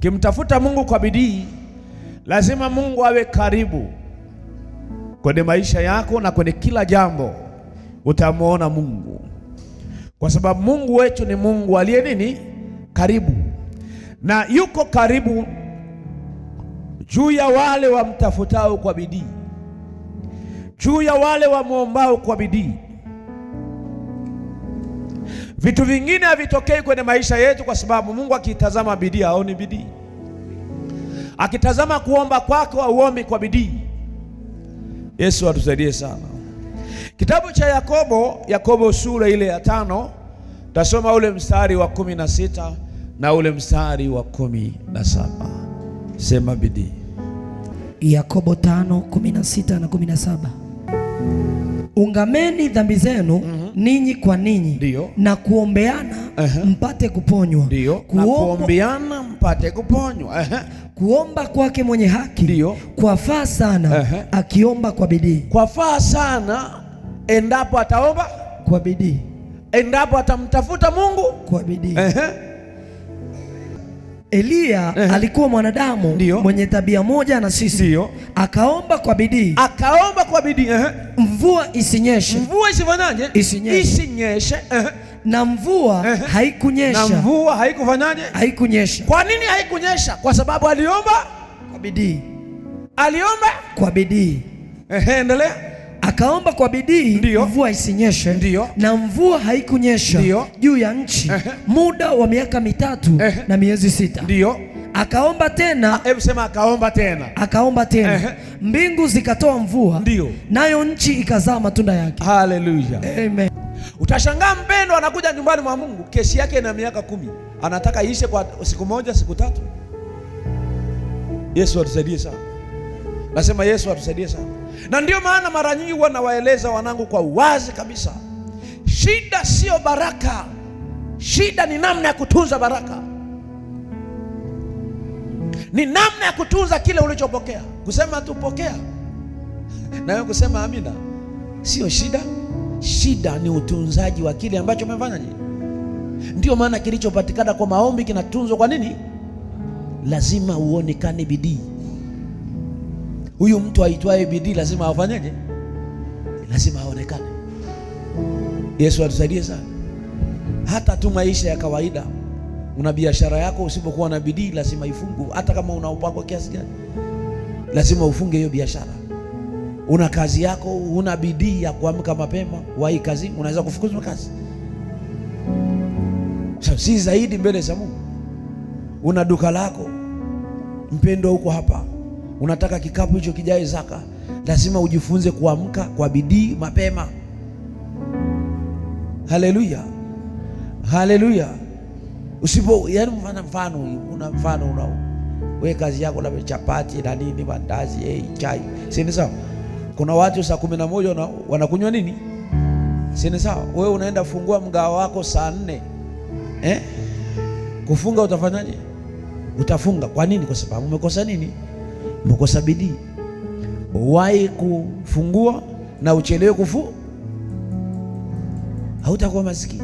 Ukimtafuta Mungu kwa bidii, lazima Mungu awe karibu kwenye maisha yako, na kwenye kila jambo utamwona Mungu, kwa sababu Mungu wetu ni Mungu aliye nini? Karibu. Na yuko karibu juu ya wale wamtafutao kwa bidii, juu ya wale wamwombao kwa bidii. Vitu vingine havitokei kwenye maisha yetu kwa sababu Mungu akitazama bidii haoni bidii. Akitazama kuomba kwako auombi kwa bidii. Yesu atusaidie sana. Kitabu cha Yakobo sura ile ya 5, tasoma ule mstari wa 16 na ule mstari wa 17. Sema bidii. Yakobo 5:16 na 17. Ungameni dhambi zenu ninyi kwa ninyi, Ndiyo. na kuombeana mpate kuponywa. Ndiyo. Kuombeana mpate kuponywa. Kuomba kwake mwenye haki, Ndiyo, kwafaa sana akiomba kwa bidii. Kwafaa sana endapo ataomba kwa bidii, endapo atamtafuta Mungu kwa bidii. Eliya alikuwa mwanadamu, Ndiyo, mwenye tabia moja na sisi, Ndiyo, akaomba kwa bidii. Akaomba kwa bidii. Mvua isinyeshe. Mvua isifanyaje? Isinyeshe. Na mvua haikunyesha. Na mvua haikufanyaje? Haikunyesha. Kwa nini haikunyesha? Kwa sababu aliomba kwa bidii. Aliomba kwa bidii. Endelea. Akaomba kwa bidii, Ndiyo, mvua isinyeshe. Ndiyo. Na mvua haikunyesha, Ndiyo, juu ya nchi muda wa miaka 3 na miezi 6. Ndiyo. Akaomba tena. Hebu sema akaomba tena. Akaomba tena. Mbingu zikatoa mvua, Ndiyo, nayo nchi ikazaa matunda yake. Haleluya. Amen. Utashangaa mpendo anakuja nyumbani mwa Mungu, kesi yake ina miaka 10, anataka iishe kwa siku moja, siku 3. Yesu atusaidie sana. Nasema Yesu atusaidie sana. Na ndio maana mara nyingi huwa nawaeleza wanangu kwa uwazi kabisa, shida sio baraka, shida ni namna ya kutunza baraka, ni namna ya kutunza kile ulichopokea. Kusema tu pokea na wewe kusema amina sio shida. Shida ni utunzaji wa kile ambacho umefanya. Ndio maana kilichopatikana kwa maombi kinatunzwa. Kwa nini? Lazima uonekane bidii. Huyu mtu aitwaye bidii lazima afanyeje? Lazima aonekane. Yesu atusaidie sana. Hata tu maisha ya kawaida, una biashara yako, usipokuwa na bidii lazima ifungu. Hata kama una upako kiasi gani, lazima ufunge hiyo biashara. Una kazi yako, una bidii ya kuamka mapema, wahi kazi, unaweza kufukuzwa kazi. Si zaidi mbele za Mungu. Una duka lako, mpendo huko hapa, unataka kikapu hicho kijae zaka, lazima ujifunze kuamka kwa bidii mapema. Haleluya. Haleluya. Usipo, yani una mfano wewe kazi yako labda chapati na nini, mandazi, chai. Si sawa? Kuna watu saa 11 wanakunywa nini? Si sawa? Wewe unaenda fungua mgao wako saa 4. Kufunga utafanyaje? Utafunga. Kwa nini? Kwa sababu umekosa nini? Umekosa bidii. Wahi kufungua na uchelewe hautakuwa maskini.